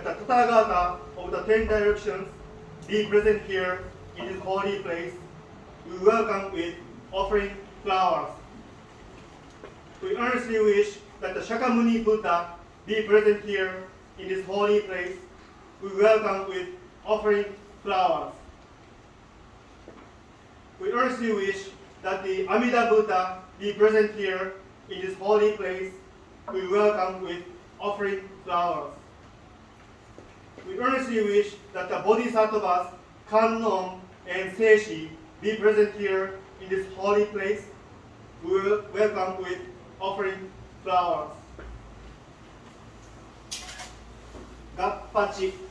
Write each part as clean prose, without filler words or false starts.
the Tathagata of the 10 directions be present here in this holy place. We welcome with offering flowers. We earnestly wish that the Shakyamuni Buddha be present here in this holy place. We welcome with offering flowers. We earnestly wish that the Amida Buddha be present here in this holy place. We welcome with offering flowers. We earnestly wish that the Bodhisattvas, Kannon and Seishi be present here in this holy place. We will welcome with offering flowers. ガッパチ。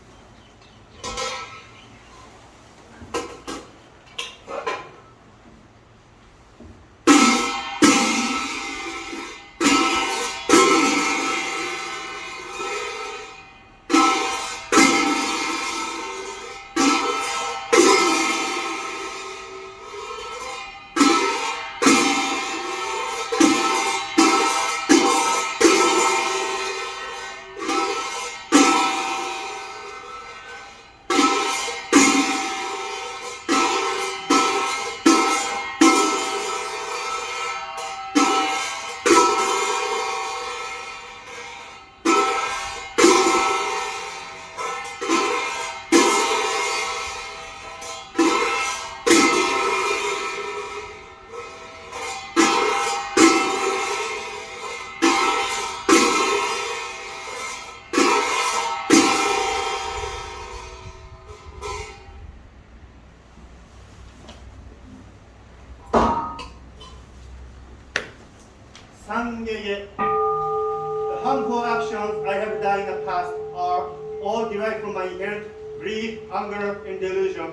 The harmful actions I have done in the past are all derived from my inherent greed, anger, and delusion.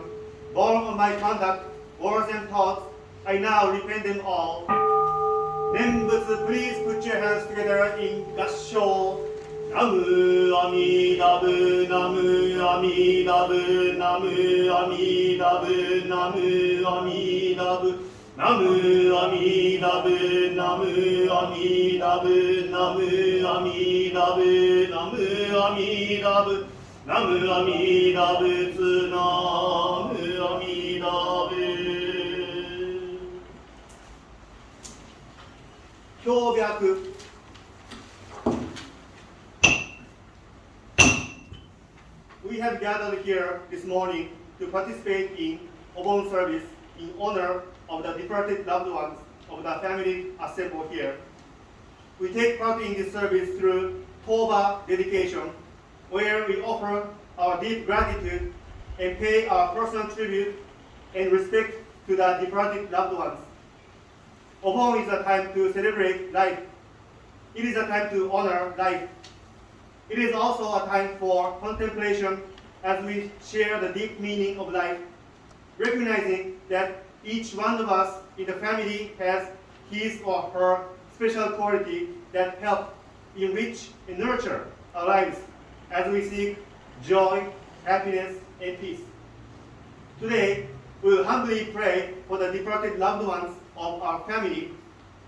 Born of my conduct, words, and thoughts, I now repent them all. Nembutsu, please put your hands together in Gassho. Namu Amidabu, Namu Amidabu, Namu Amidabu, Namu Amidabu. Namu Amidabu, Namu Amidabu, Namu Amidabu, Namu Amidabu, Namu Amidabu, Namu Amidabu. 氷脈 We have gathered here this morning to participate in Obon service in honor of the departed loved ones of the family assembled here. We take part in this service through toba dedication, where we offer our deep gratitude and pay our personal tribute and respect to the departed loved ones. Obon is a time to celebrate life. It is a time to honor life. It is also a time for contemplation as we share the deep meaning of life, recognizing that each one of us in the family has his or her special quality that help enrich and nurture our lives as we seek joy, happiness, and peace. Today, we will humbly pray for the departed loved ones of our family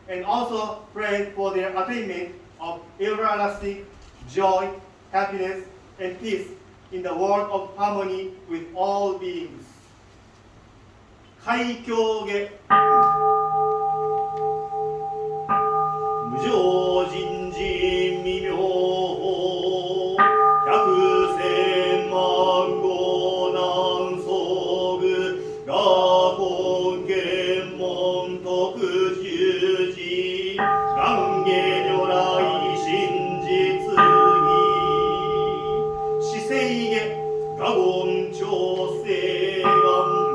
and also pray for their attainment of everlasting joy, happiness, and peace in the world of harmony with all beings. 開教下無常人事未明百千万語難遭遇我本願門徳十字願下如来真実義死生下我言調整願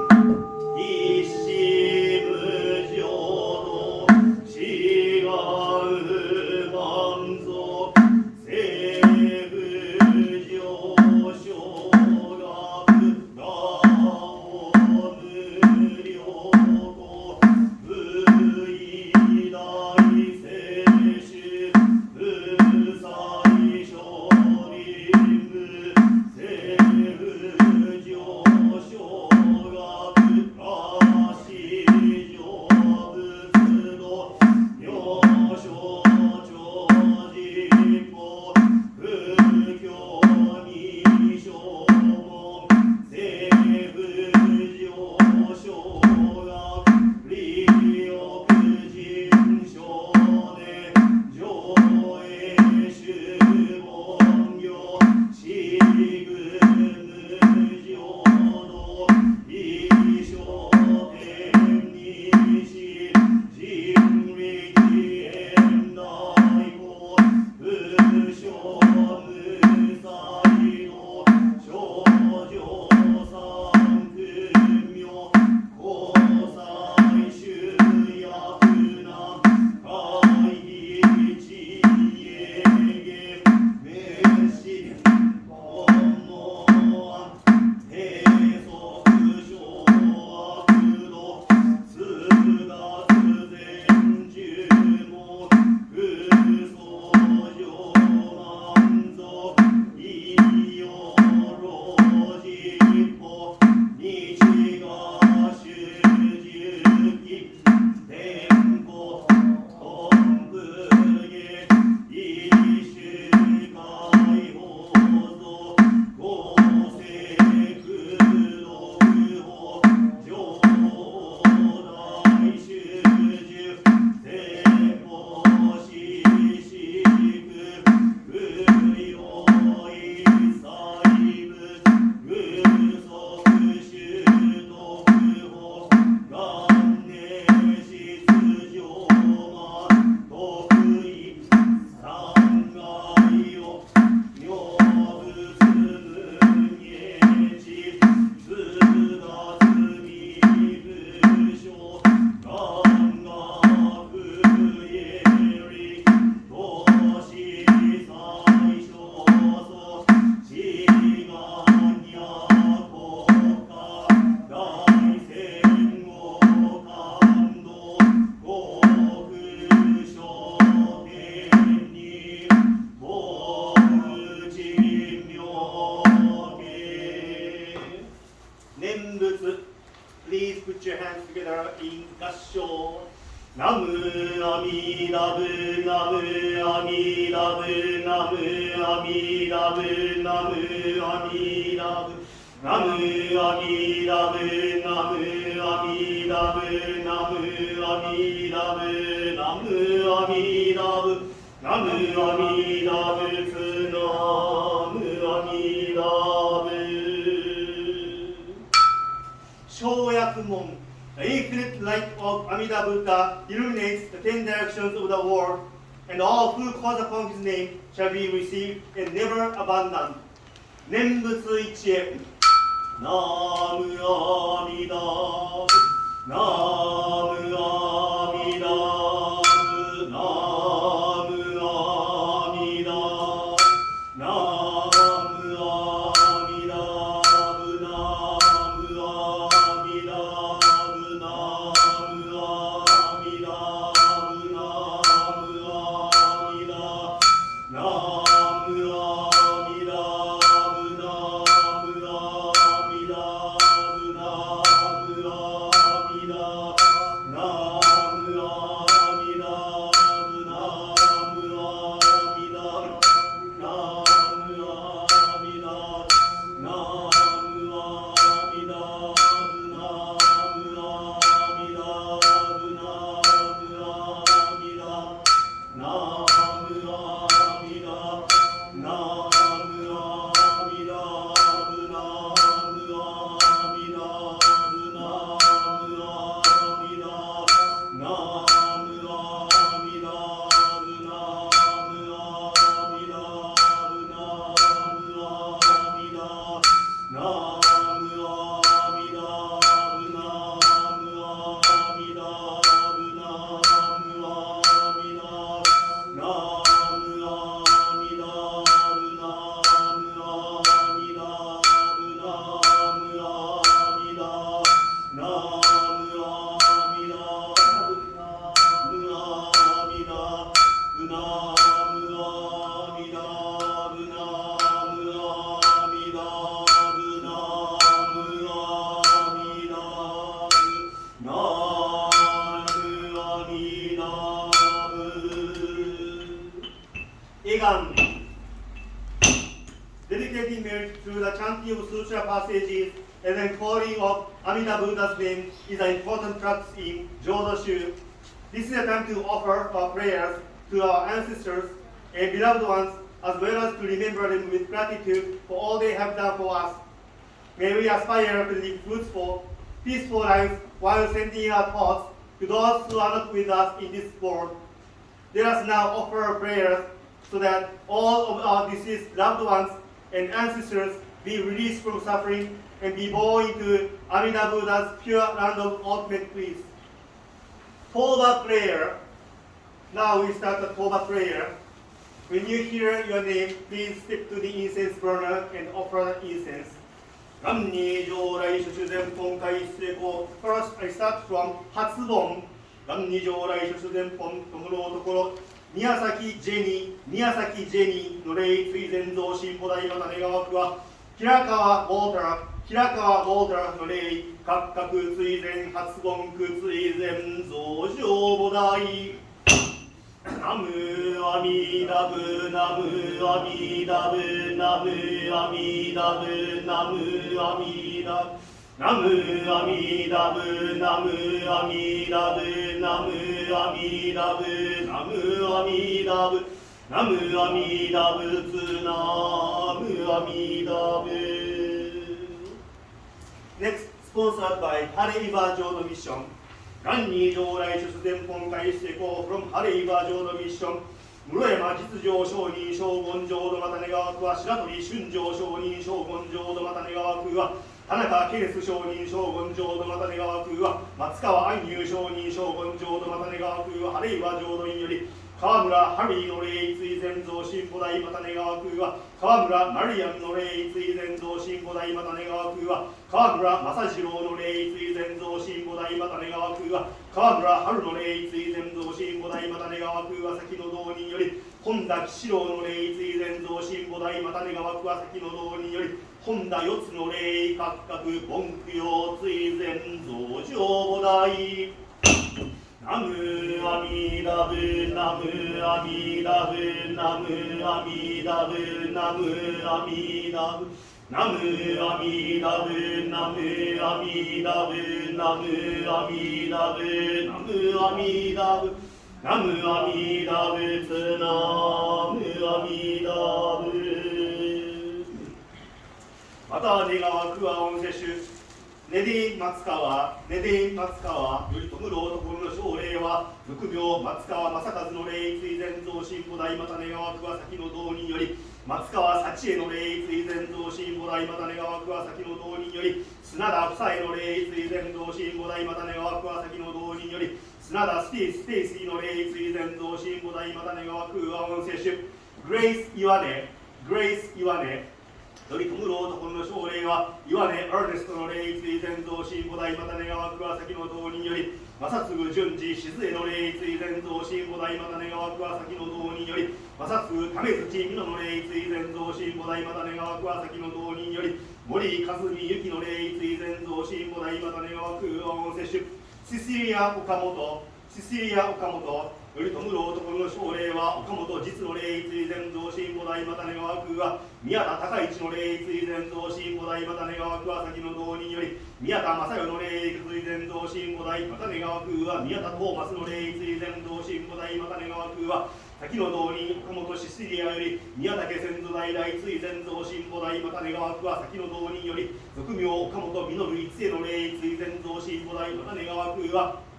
Jodo put your hands together in 合唱。ナムアミダブナムアミダブナムアミダブナムアミダブナムアミダブナムアミダブナムアミダブナムアミダブナムアミダブツナムアミダブ唱訳文 The infinite light of Amida Buddha illuminates the 10 directions of the world, and all who call upon his name shall be received and never abandoned. 念仏一会ナムアミダナムアミダナムアミダナムアミダブナムアミダブナムアミダブナムアミダナムアミダDedicating merit through the chanting of sutra passages and then calling of Amida Buddha's name is an important practice in Jodo. This is a time to offer our prayers to our ancestors and beloved ones, as well as to remember them with gratitude for all they have done for us. May we aspire to live fruitful, peaceful lives while sending our thoughts to those who are not with us in this world. Let us now offer our prayers so that all of our deceased loved ones and ancestors be released from suffering and be born into Amida Buddha's pure land of ultimate peace. Toba prayer. Now we start the Toba prayer. When you hear your name, please step to the incense burner and offer the incense. First, I start from Hatsubon. Miyazaki Jenny の霊追善増進菩提の種川区は平川ウォーターの霊各角追善発言区追善増上菩提ナムアミダブナムアミダブナムアミダブナムアミダブナムアミダブナムアミダブナムアミダブナムアミダブナムアミダブツナムアミダブ Next, sponsored by Haleiwa Jodo Mission. 元に上来出前本会してこう from Haleiwa Jodo Mission. 室山実情商人将軍浄土またね川区は白鳥春城商人将軍浄土またね川区は田中ケレス商人将軍浄土またね川区は松川安入商人将軍浄土またね川区は晴岩浄土院より川村ハリーの霊追善増進菩提またね川区は川村マリアンの霊追善増進菩提またね川区は川村正次郎の霊追善増進菩提またね川区は川村春の霊追善増進菩提またね川区は先の道人より本田吉郎の霊追善蔵神母大またね川桑崎の道により本田四つの霊各々盆供養追善蔵上母大ナムアミダブナムアミダブナムアミダブナムアミダブナムアミダブナムアミダブナムアミダブナムアミダブナムアミダブツナムアミダブまた出川桑温世主ネディ松川頼朝の男の奨励は俗名松川正和の霊追善蔵神母大またね川桑崎の道により松川幸恵の霊追善蔵神母大またね川桑崎の道により砂田房恵の霊追善蔵神母大またね川桑崎の道により砂田ステイシーの霊追善蔵神母大またね川桑温世主グレイス岩根頼朝の男の奨励は岩根アーネストの霊追善蔵神母大またね川桑崎の道により正次順次静江の霊追善蔵神母大またね川桑崎の道により正次亀土美濃の霊追善蔵神母大またね川桑崎の道により森和美由紀の霊追善蔵神母大またね川桑温世主シシリア岡本頼朝の男の奨励は岡本実の霊追善蔵神母大またね川桑宮田孝一の霊追善蔵神母大またね川桑崎の道により宮田正代の霊追善蔵神母大またね川桑宮田トーマスの霊追善蔵神母大またね川桑先の道に岡本シシリアより宮武先祖代々追善蔵神母大またね川桑先の道により俗名岡本実一世の霊追善蔵神母大またね川桑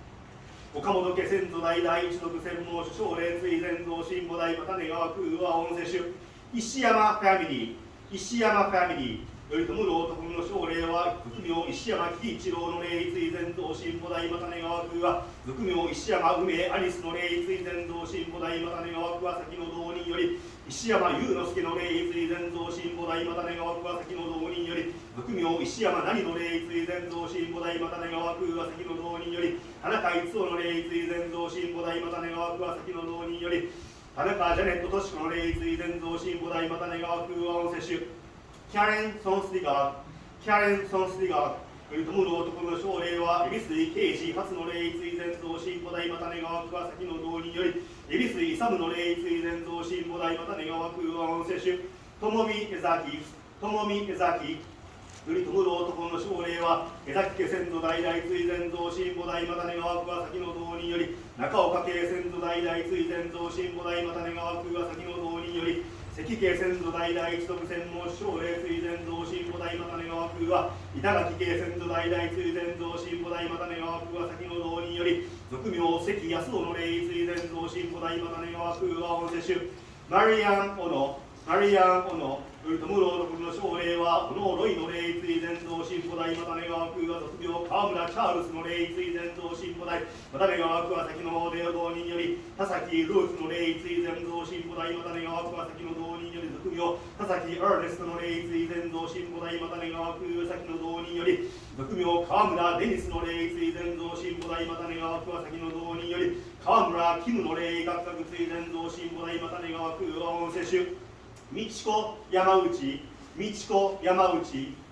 岡本家先祖代々一族専門首相霊追善蔵神母大またね川桑温世主石山ファミリー頼朝の男の奨励は俗名石山喜一郎の霊追善蔵神母大またね川桑俗名石山梅アリスの霊追善蔵神母大またね川桑崎の道により石山祐之助の霊追善蔵神母大またね川桑崎の道により俗名石山何の霊追善蔵神母大またね川桑崎の道により田中一夫の霊追善蔵神母大またね川桑崎の道により田中ジャネット敏子の霊追善蔵神母大またね川桑温世主キャレン・ソンスティガー頼朝の男の奨励は恵比寿刑事初の霊追善蔵神母大またね川桑崎の道により恵比寿勇の霊追善蔵神母大またね川桑温世主友見江崎頼朝の男の奨励は江崎家先祖代々追善蔵神母大またね川桑崎の道により中岡家先祖代々追善蔵神母大またね川桑崎の道により関家先祖代々一族専門首相霊追善蔵神母大またね川桑板垣家先祖代々追善蔵神母大またね川桑崎の道により俗名関康夫の霊追善蔵神母大またね川桑温世主マリアン・オノ頼朝の男の奨励は小野ロイの霊追善蔵神母大またね川桑卒業川村チャールスの霊追善蔵神母大またね川桑崎の出道人により田崎ルーツの霊追善蔵神母大またね川桑崎の道人により俗名田崎アーネストの霊追善蔵神母大またね川桑崎の道人により俗名川村デニスの霊追善蔵神母大またね川桑崎の道人により川村キムの霊学学追善蔵神母大またね川桑温世主美智子山内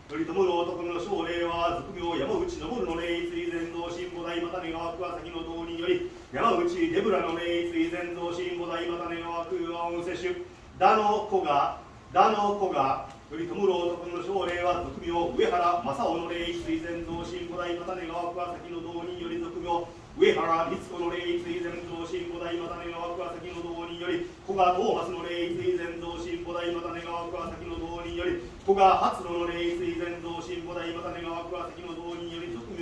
頼朝の男の奨励は俗名山内昇の霊追善蔵神母大またね川桑崎の道により山内デブラの霊追善蔵神母大またね川桑温世主田野古賀頼朝の男の奨励は俗名上原正雄の霊追善蔵神母大またね川桑崎の道により俗名上原律子の霊追善蔵神母大またね川桑崎の道により古賀トーマスの霊追善蔵神母大またね川桑崎の道により古賀初野の霊追善蔵神母大またね川桑崎の道により俗名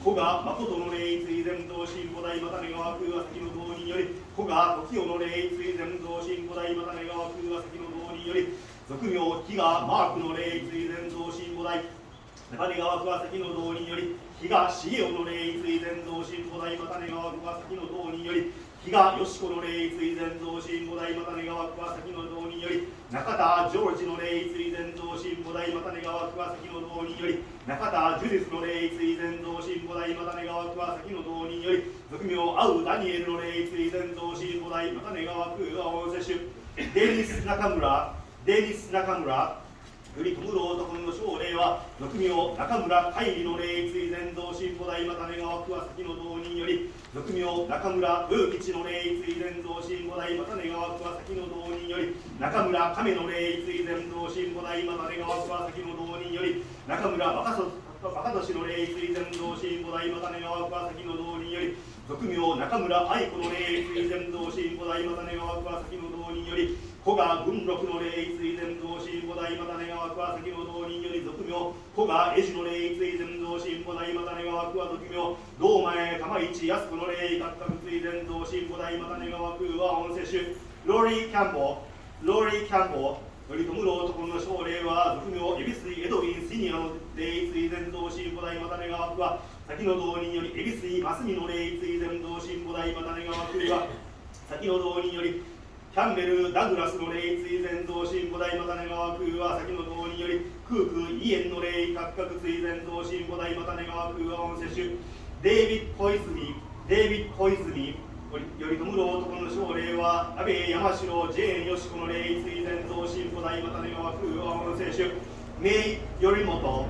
古賀誠の霊追善蔵神母大またね川桑崎の道により古賀時代の霊追善蔵神母大またね川桑崎の道により俗名比嘉マークの霊追善蔵神母大またね川桑崎の道により比嘉重雄の霊追善蔵神母大またね川桑崎の道により比嘉よしこの霊追善増進菩提またねがわくは先の道人より、中田ジョージの霊追善増進菩提またねがわくは先の道人より、中田ジュディスの霊追善増進菩提またねがわくは先の道人より、俗名アウダニエルの霊追善増進菩提またねがわくは音摂取、デニス中村よりトムロ男の将霊は、俗名中村海里の霊追善増進菩提またねがわくは先の道人より、俗名中村風吉の霊追善増進菩提またねがわくは先の道人より、中村亀の霊追善増進菩提またねがわくは先の道人より、中村若年の霊追善増進菩提またねがわくは先の道人より、俗名中村愛子の霊追善増進菩提またねがわくは先の道人より、古賀文禄の霊追善増進菩提またねがわくは先の道人より、俗名古賀絵師の霊追善増進菩提またねがわくは俗名堂前玉市安子の霊各各追善増進菩提またねがわくは音摂取、ローリー・キャンボよりトムロ男の将霊は、俗名恵比寿エドウィンシニアの霊追善増進菩提またねがわくは先の道人より、恵比寿マスミの霊追善増進菩提またねがわくは先の道人より、キャンベル・ダグラスの霊追善増進菩提またねがわくは先の道人より、クーク・イエンの霊各各追善増進菩提またねがわくは音摂取、デイビッド・小泉よりトムロ男の将霊は、安倍山城ジェーンよしこの霊追善増進菩提またねがわくは音摂取、メイ・頼元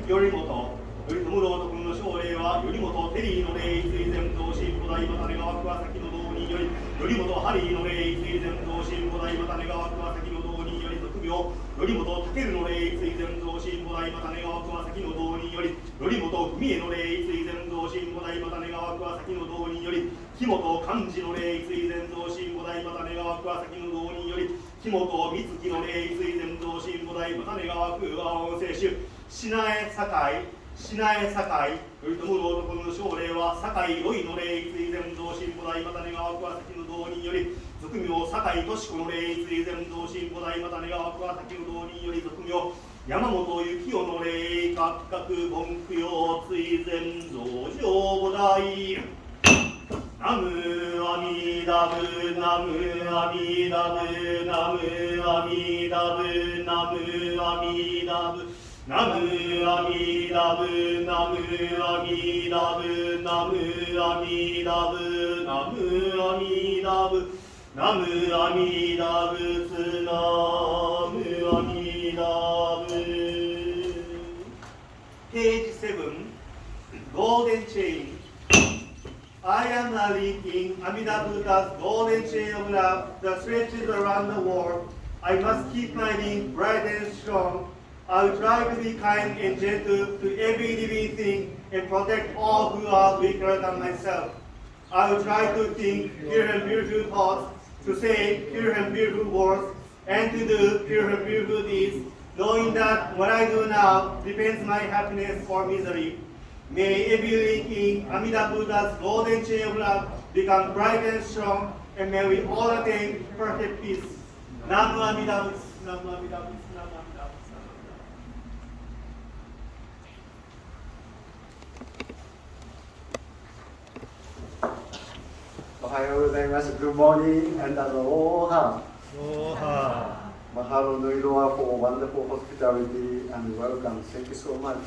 よりトムロ男の将霊は、頼元テリーの霊追善増進菩提またねがわくは先の道人より、頼元ハリーの霊追善増進菩提またねがわくは先の道人より、俗名頼元武の霊追善増進菩提またねがわくは先の道人より、頼元文江の霊追善増進菩提またねがわくは先の道人より、木本寛治の霊追善増進菩提またねがわくは先の道人より、木本美月の霊追善増進菩提またねがわくは音摂取、品江堺よりトムロ男の将霊は、堺ロイの霊追善増進菩提またねがわくは先の道人より、俗名堺敏子の霊追善増進菩提またねがわくは先の道人より、俗名山本幸雄の霊各各盆供養追善増上菩提ナムアミダブナムアミダブナムアミダブナムアミダブナムアミダブナムアミダブナムアミダブナムアミダブナムアミダブツナムアミダブ。Page 7 Golden Chain. I am linking Amida Buddha's golden chain of love that stretches around the world. I must keep my link bright and strong. I will try to be kind and gentle to every living thing and protect all who are weaker than myself. I will try to think pure and beautiful thoughts, to say pure and beautiful words, and to do pure and beautiful deeds, knowing that what I do now depends my happiness or misery. May every link in Amida Buddha's golden chain of love become bright and strong, and may we all attain perfect peace. Namu Amida Butsu, Namu Amida Butsu, Namu Amida Butsu, Namu Amida Butsu. おはようございます。Good morning and aloha. Aloha. Mahalo nui loa for wonderful hospitality and welcome. Thank you so much.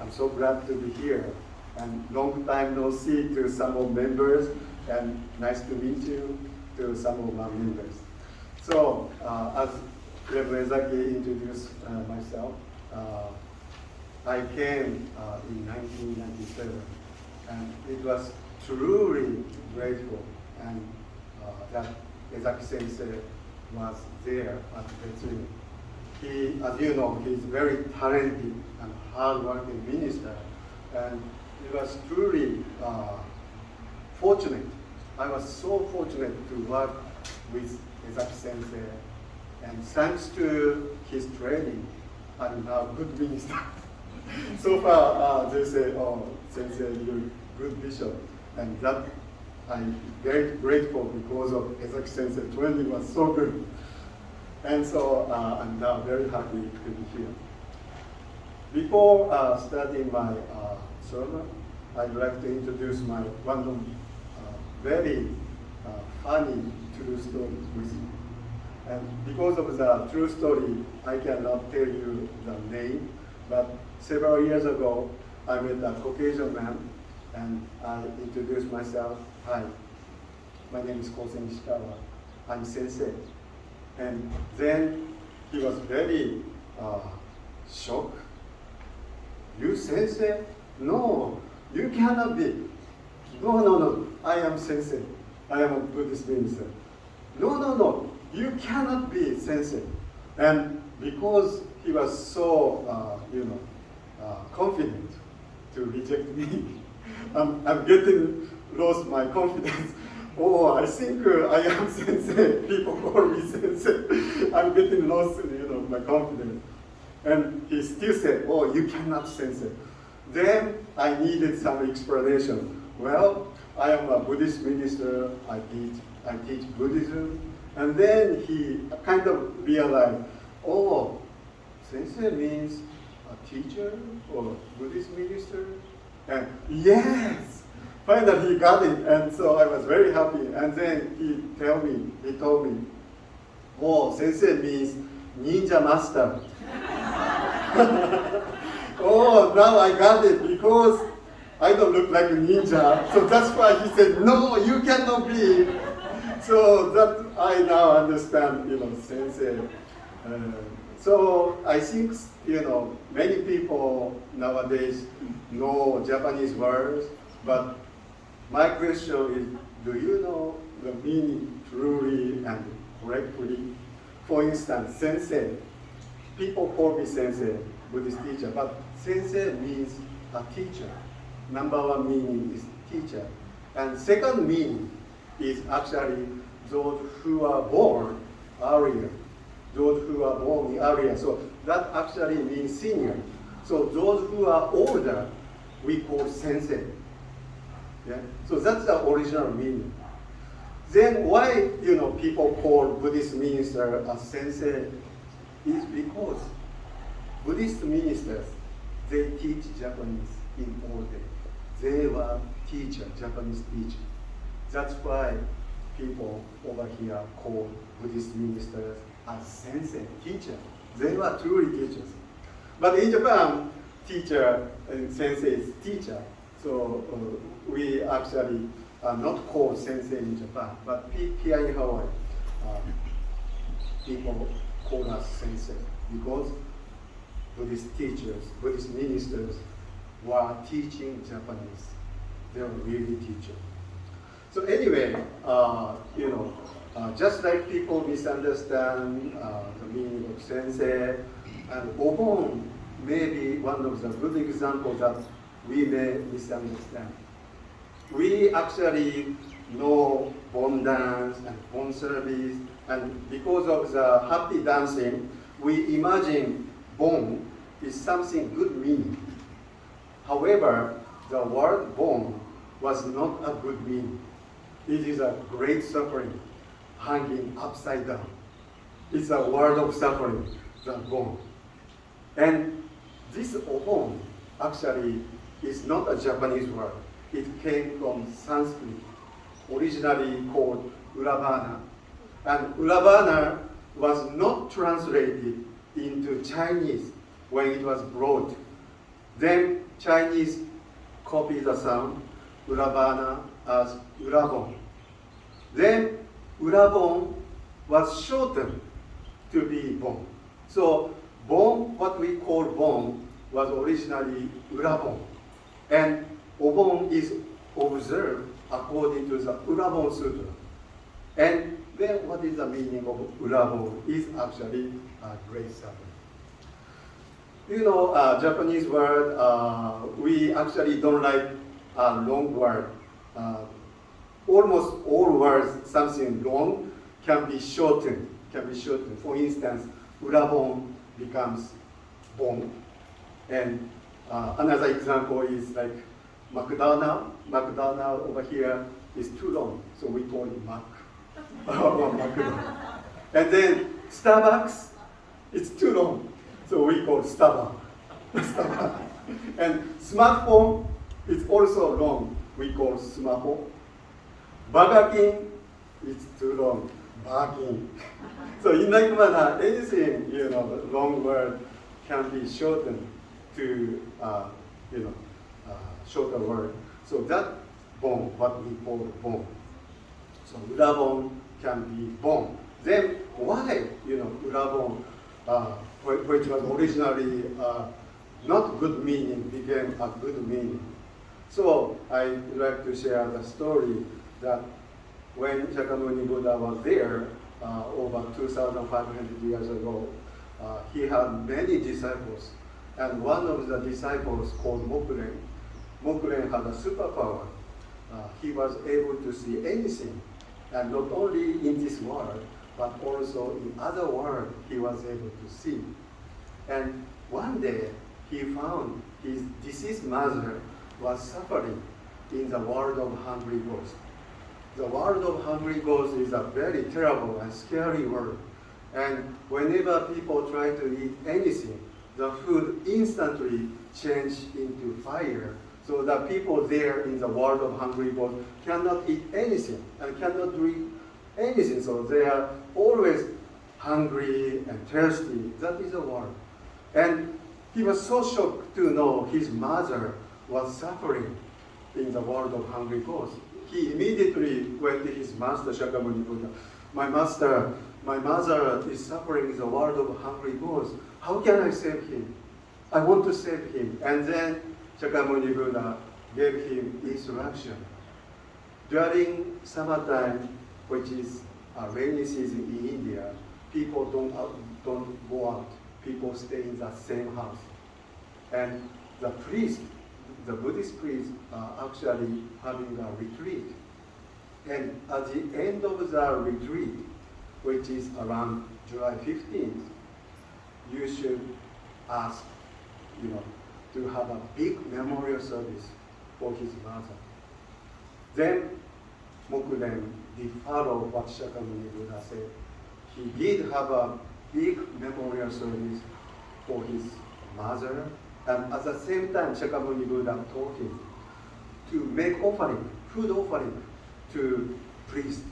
I'm so glad to be here. And long time no see to some of members, and nice to meet you to some of my members. So, as Reverend Ezaki introduced myself, I came in 1997, and it was truly grateful, and that Ezaki Sensei was there at Betsuri. He, as you know, he's very talented and hard-working minister, and it was truly fortunate. I was so fortunate to work with Ezaki Sensei, and thanks to his training, I'm now a good minister. So far, they say, "Oh, Sensei, you're a good bishop," and that I'm very grateful because of Ezaki Sensei. Training was so good. And so I'm now very happy to be here. Before starting my sermon, I'd like to introduce my one of very funny true story with me. And because of the true story, I cannot tell you the name, but several years ago, I met a Caucasian man, and I introduced myself. Hi, my name is Kosen Ishikawa. I'm sensei. And then he was very shocked. You sensei? No, you cannot be. No, I am sensei. I am a Buddhist minister. No, you cannot be sensei. And because he was so, confident to reject me, I'm getting lost my confidence. Oh, I think I am sensei. People call me sensei. I'm getting lost, my confidence. And he still said, oh, you cannot sensei. Then I needed some explanation. Well, I am a Buddhist minister. I teach Buddhism. And then he kind of realized, oh, sensei means a teacher or Buddhist minister? And yes! Finally he got it, and so I was very happy. And then he told me, oh, sensei means ninja master. Oh, now I got it, because I don't look like a ninja. So that's why he said, no, you cannot be. So that I now understand, sensei. So I think, many people nowadays know Japanese words, but my question is, do you know the meaning truly and correctly? For instance, sensei. People call me sensei, Buddhist teacher, but sensei means a teacher. Number one meaning is teacher. And second meaning is actually those who are born earlier. Those who are born earlier. So that actually means senior. So those who are older, we call sensei. Yeah? So that's the original meaning. Then why people call Buddhist minister a sensei is because Buddhist ministers, they teach Japanese in old days. They were Japanese teacher. That's why people over here call Buddhist ministers as sensei, teacher. They were truly teachers. But in Japan, teacher and sensei is teacher. So we actually are not called sensei in Japan, but here in Hawaii, people call us sensei because Buddhist teachers, Buddhist ministers were teaching Japanese. They were really teachers. So anyway, just like people misunderstand the meaning of sensei, and Obon may be one of the good examples that we may misunderstand. We actually know Bon dance and Bon service, and because of the happy dancing, we imagine Bon is something good meaning. However, the word Bon was not a good meaning. It is a great suffering, hanging upside down. It's a word of suffering, the Bon. And this Obon actually is not a Japanese word. It came from Sanskrit, originally called Uravana. And Uravana was not translated into Chinese when it was brought. Then Chinese copied the sound, Uravana, as Urabon. Then Urabon was shortened to be Bon. So Bon, what we call Bon, was originally Urabon. And Obon is observed according to the Urabon Sutra. And then what is the meaning of Urabon is actually a great suffering. Japanese word, we actually don't like a long word. Almost all words, something long, can be shortened. For instance, Urabon becomes Bon. And another example is like McDonald. McDonald over here is too long, so we call it Mac. Or McDonald. And then Starbucks, it's too long, so we call Starbucks. And smartphone is also long, we call Smaho. Burger King is too long. Barking. So in like manner, anything, long word can be shortened to, shorter word. So that bon, what we call bon. So urabon can be bon. Then why, urabon, which was originally not good meaning, became a good meaning. So I would like to share the story that when Shakyamuni Buddha was there over 2,500 years ago, he had many disciples. And one of the disciples called Mokuren had a superpower. He was able to see anything. And not only in this world, but also in other world, he was able to see. And one day, he found his deceased mother was suffering in the world of hungry ghosts. The world of hungry ghosts is a very terrible and scary world. And whenever people try to eat anything, the food instantly changes into fire. So the people there in the world of hungry ghosts cannot eat anything and cannot drink anything. So they are always hungry and thirsty. That is the world. And he was so shocked to know his mother was suffering in the world of hungry ghosts. He immediately went to his master, Shakyamuni Buddha. My master, my mother is suffering in the world of hungry ghosts. How can I save him? I want to save him. And then Shakyamuni Buddha gave him instruction. During summertime, which is a rainy season in India, people don't go out. People stay in the same house. And the priest, the Buddhist priests are actually having a retreat. And at the end of the retreat, which is around July 15th, you should ask, to have a big memorial service for his mother. Then Mokuren did follow what Shakyamuni Buddha said. He did have a big memorial service for his mother, and at the same time Shakyamuni Buddha taught him to make offering, food offering to priests.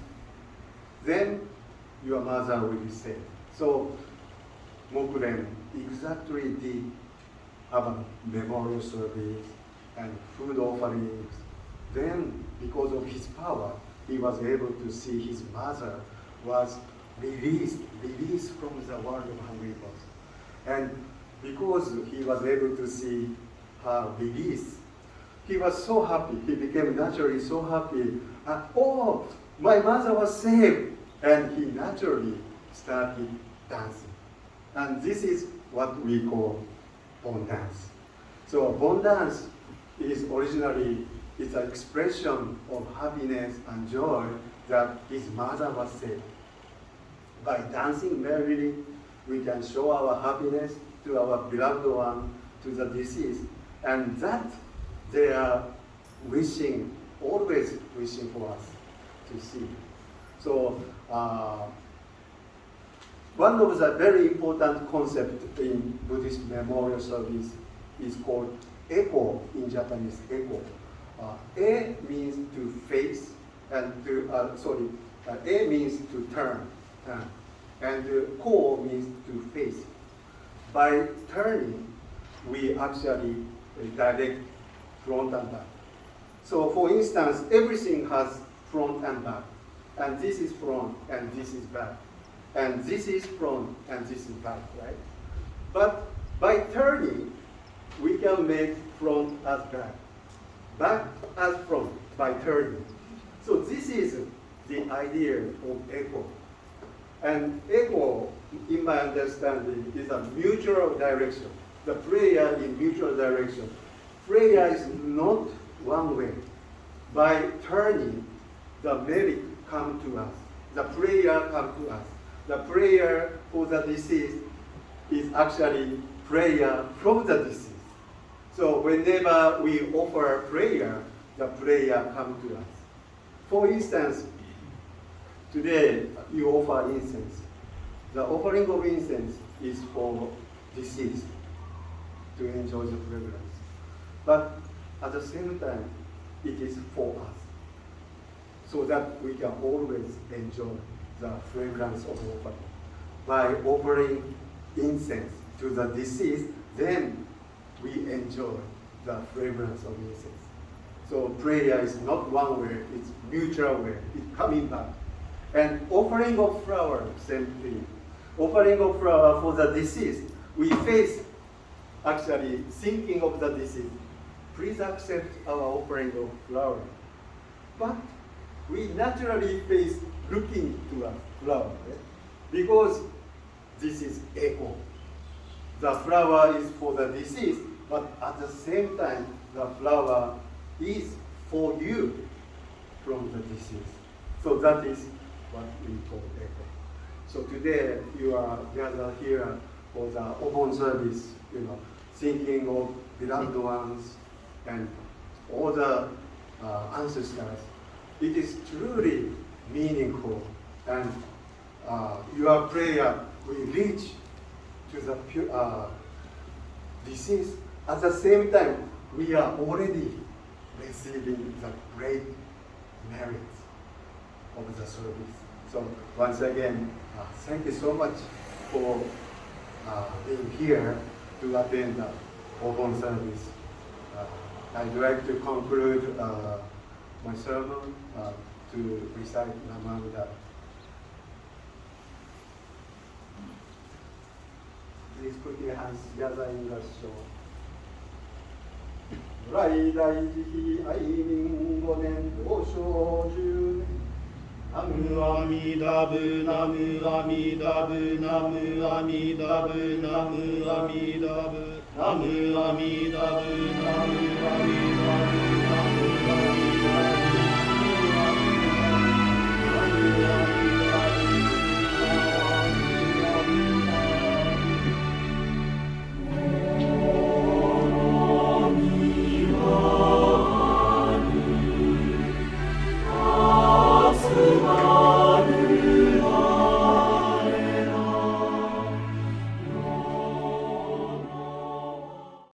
Then your mother will be saved. So Mokuren exactly did have a memorial service and food offerings. Then, because of his power, he was able to see his mother was released from the world of hungry ghosts. And because he was able to see her release, he was so happy. He became naturally so happy. Oh, my mother was saved! And he naturally started dancing. And this is what we call Bon dance. So Bon dance is originally an expression of happiness and joy that his mother was saved. By dancing merrily, we can show our happiness to our beloved one, to the deceased, and that they are wishing, always wishing for us to see. So one of the very important concepts in Buddhist memorial service is called echo in Japanese, echo. E means to face, and E means to turn, and ko means to face. By turning, we actually direct front and back. So for instance, everything has front and back, and this is front and this is back, and this is front and this is back, right? But by turning, we can make front as back as front by turning. So this is the idea of echo. And echo, in my understanding, is a mutual direction. The prayer in mutual direction. Prayer is not one way. By turning, the merit comes to us. The prayer comes to us. The prayer for the deceased is actually prayer from the deceased. So whenever we offer prayer, the prayer comes to us. For instance, today you offer incense. The offering of incense is for deceased to enjoy the fragrance. But at the same time, it is for us. so that we can always enjoy the fragrance of offering. By offering incense to the deceased, then we enjoy the fragrance of incense. So prayer is not one way, it's mutual way, it's coming back. And offering of flower, same thing. Offering of flower for the deceased, we face actually thinking of the deceased. Please accept our offering of flower. But we naturally face looking to a flower, right? Because this is echo. The flower is for the deceased, but at the same time, the flower is for you from the deceased. So that is what we call echo. So today you are gathered here for the Obon service, thinking of beloved ones and all the ancestors. It is truly meaningful, and your prayer will reach to the deceased. At the same time, we are already receiving the great merits of the service. So once again, thank you so much for being here to attend the Obon service. I'd like to conclude my sermon to recite Namamida. Please put your hands together in the show. 如来大慈悲愛民5年同生10年ナムアミダブナムアミダブナムアミダブナムアミダブナムアミダブナム